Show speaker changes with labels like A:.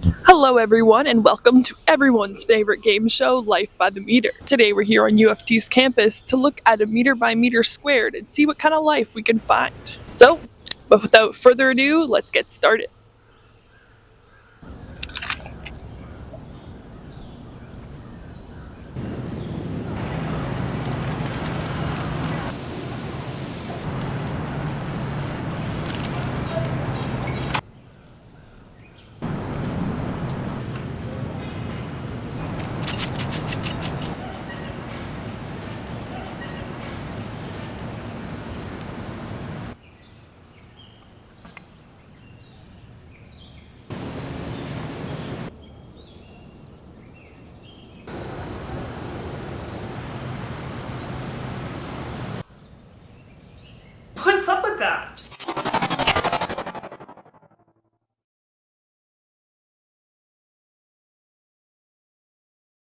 A: Hello, everyone, and welcome to everyone's favorite game show, Life by the Meter. Today, we're here on UofT's campus to look at a meter by meter squared and see what kind of life we can find. But without further ado, let's get started.
B: What's up with that?